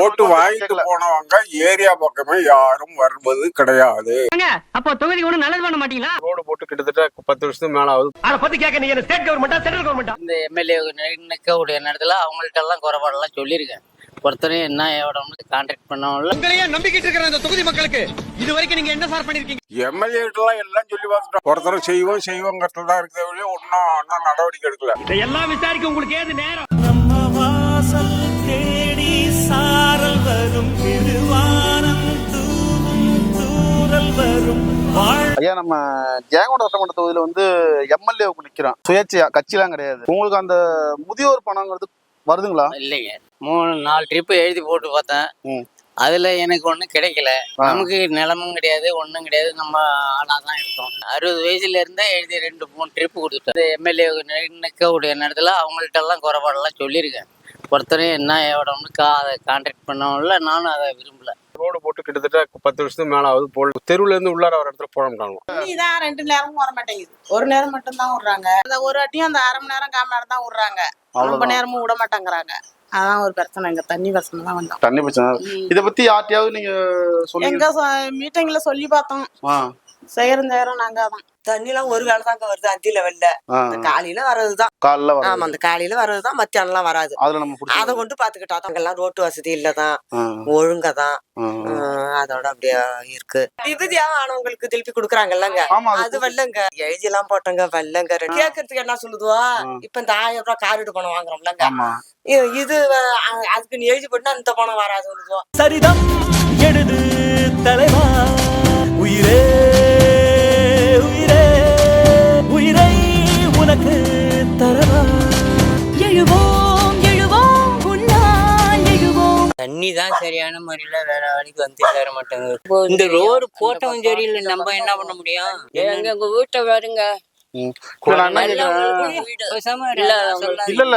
ஓட்டு வாங்கிட்டு போனவங்க ஏரியா பக்கமே யாரும் வருவது கிடையாது. அப்போ தொகுதி ஒண்ணு நல்லது பண்ண மாட்டீங்களா? ரோடு போட்டு கிட்டத்தட்ட 10 வருஷத்துக்கு மேல ஆகுது. அத பத்தி கேட்க நீங்க ஸ்டேட் கவர்மெண்டா சென்ட்ரல் கவர்மெண்டா? இந்த எம்எல்ஏ நிற்கக்கூடிய நேரத்துல அவங்கள்ட்ட எல்லாம் குறைபாடெல்லாம் சொல்லியிருக்கேன். ஒருத்தரையும் என்ன எவ்வளவு கான்டாக்ட் பண்ணவங்கள உங்களையே நம்பிக்கிட்டு இருக்கிற இந்த தொகுதி மக்களுக்கு இது வரைக்கும் நீங்க என்ன சார் பண்ணிருக்கீங்க? எம்எல்ஏ எல்லாம் சொல்லி பார்த்துட்டோம். ஒருத்தர் செய்வோங்கிறதுல தான் இருக்கிற வழியே ஒன்னும் நடவடிக்கை எடுக்கல. இதெல்லாம் விசாரிக்க உங்களுக்கு ஏது நேரம்? நம்ம வாசல் தேடி சாரல் வரும் திருவானம் தூவும் தூரல் வரும். ஐயா, நம்ம ஜெயங்கொண்ட சட்டமன்ற தொகுதியில வந்து எம்எல்ஏவுக்கு நிக்கிறோம். சுயேட்சையா கட்சிலாம் கிடையாது. உங்களுக்கு அந்த முதியோர் பணங்கிறது வருதுங்களா? இல்லைங்க. 3-4 ட்ரிப்பு எழுதி போட்டு பார்த்தேன். அதுல எனக்கு ஒண்ணும் கிடைக்கல. நமக்கு நிலமும் கிடையாது, ஒண்ணும் கிடையாது. நம்ம ஆளாதான் இருக்கோம். 60 வயசுல இருந்தே எழுதி 2-3 ட்ரிப்பு கொடுத்துட்டேன். எம்எல்ஏ நிற்கக்கூடிய நேரத்துல அவங்கள்ட்ட எல்லாம் குறைபாடெல்லாம் சொல்லியிருக்கேன். ஒருத்தரையும் என்ன எவ்வளவு அதை கான்டாக்ட் பண்ணவங்கள நானும் அதை விரும்பல. ரோடு போட்டு கிட்டத்தட்ட 10 வருஷத்துக்கு மேல ஆகுது. போல் தெருவுல இருந்து உள்ளார வர இடத்துல போட முடியும். இதான் 2 நேரமும் வர மாட்டேங்குது. ஒரு நேரம் மட்டும் தான் விடுறாங்க. அந்த ஒரு வாட்டியும் அந்த 1/2 மணி நேரம் 1/4 மணி நேரம் தான் விடுறாங்க. ரொம்ப நேரமும் விட மாட்டேங்கிறாங்க. அதான் ஒரு பிரச்சனை. இங்க தண்ணி பிரச்சனை தான் வந்தோம். தண்ணி பிரச்சனை. இத பத்தி யார்ட்டையாவது நீங்க எங்க மீட்டிங்ல சொல்லி பார்த்தோம். செய்யறோம் நாங்க தான். தண்ணிலாம் ஒரு வேலை தாங்க வருது. 5 லெவல்ல காலையில வர்றதுதான். காலைல வர. ஆமா, அந்த காலையில வர்றதுதான். மத்தியானம்லாம் வராது. அதுல நம்ம அதை கொண்டு பாத்துக்கிட்டா அங்கெல்லாம் ரோட்டு வசதி இல்லதான், ஒழுங்கதான். அதோட அப்படியே இருக்கு. விபதியா ஆனவங்களுக்கு திருப்பி குடுக்குறாங்கல்லங்க, அது வரலங்க. எழுதி எல்லாம் போட்டங்க வரலங்க. கேட்கறதுக்கு என்ன சொல்லுதுவா, இப்ப இந்த 1000 ரூபாய் காரிடு பணம் வாங்குறோம்லங்க, இது அதுக்கு நீ எழுதி போட்டுனா இந்த பணம் வராது சொல்லுதுவா. சரிதம் எழுது தலைவா, உயிரே உயிரே உயிரை உனக்கு தரவா. எழுவோம் எழுவோம் உன்னால் எழுவோம். தண்ணி தான் சரியான முறையில வேற வழிக்கு வந்து சேர மாட்டேங்குது. இந்த ரோடு போட்டவும் சரியில்லை, நம்ம என்ன பண்ண முடியும்? எங்க உங்க வீட்டை வருங்க. இல்ல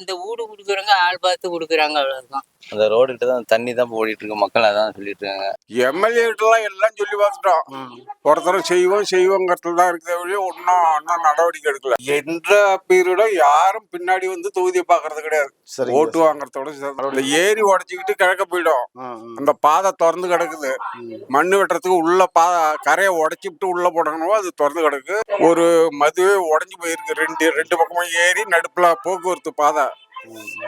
இந்த வீடு குடுக்குறாங்க, ஆள் பார்த்து குடுக்குறாங்க, அவ்வளவுதான். அந்த ரோடு கிட்ட தான் தண்ணி தான் ஓடிட்டு இருக்கு. மக்கள் அதான் சொல்லிட்டு இருக்காங்க. எம்எல்ஏ எல்லாம் சொல்லி பார்த்துட்டோம். ஒருத்தர் செய்வோங்கிறதுல தான் இருக்கிற வழியே ஒன்னும் நடவடிக்கை எடுக்கல. எந்த பீரியடும் யாரும் பின்னாடி வந்து தொகுதியை பாக்குறது கிடையாது. ஓட்டு வாங்குறதோட ஏரி உடச்சிக்கிட்டு கிழக்க போயிடும். அந்த பாதை திறந்து கிடக்குது. மண்ணு வெட்டுறதுக்கு உள்ள கரையை உடைச்சிட்டு உள்ள போடணும், அது திறந்து கிடக்கு. ஒரு மதுவே உடஞ்சி போயிருக்கு. ரெண்டு பக்கமும் ஏரி, நடுப்புல போக்குவரத்து பாதை.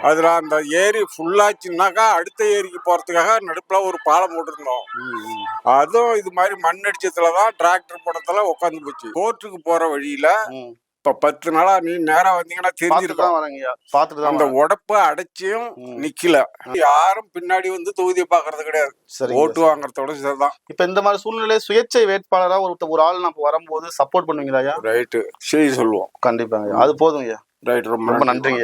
அதுல அந்த ஏரி ஃபுல்லாச்சுன்னாக்கா அடுத்த ஏரிக்கு போறதுக்காக நடுப்புல ஒரு பாலம் போட்டிருந்தோம். அதுவும் இது மாதிரி மண் அடிச்சதுலதான் டிராக்டர் படத்துல உட்காந்து போச்சு. கோர்ட்டுக்கு போற வழியில இப்ப 10 நாளா நீ நேரம் வந்தீங்கன்னா தெரிஞ்சிருக்கோம். அந்த உடப்ப அடைச்சியும் நிக்கல. யாரும் பின்னாடி வந்து தொகுதியை பாக்குறது கிடையாது. ஓட்டு வாங்குறதோட சரிதான். இப்ப இந்த மாதிரி சூழ்நிலை சுயேட்சை வேட்பாளரா ஒரு ஆள் நம்ம வரும்போது சப்போர்ட் பண்ணுவீங்களா? ரைட்டு, சரி சொல்லுவோம். கண்டிப்பாங்க, அது போதும் ஐயா. ரைட், ரொம்ப நன்றிங்க ஐயா.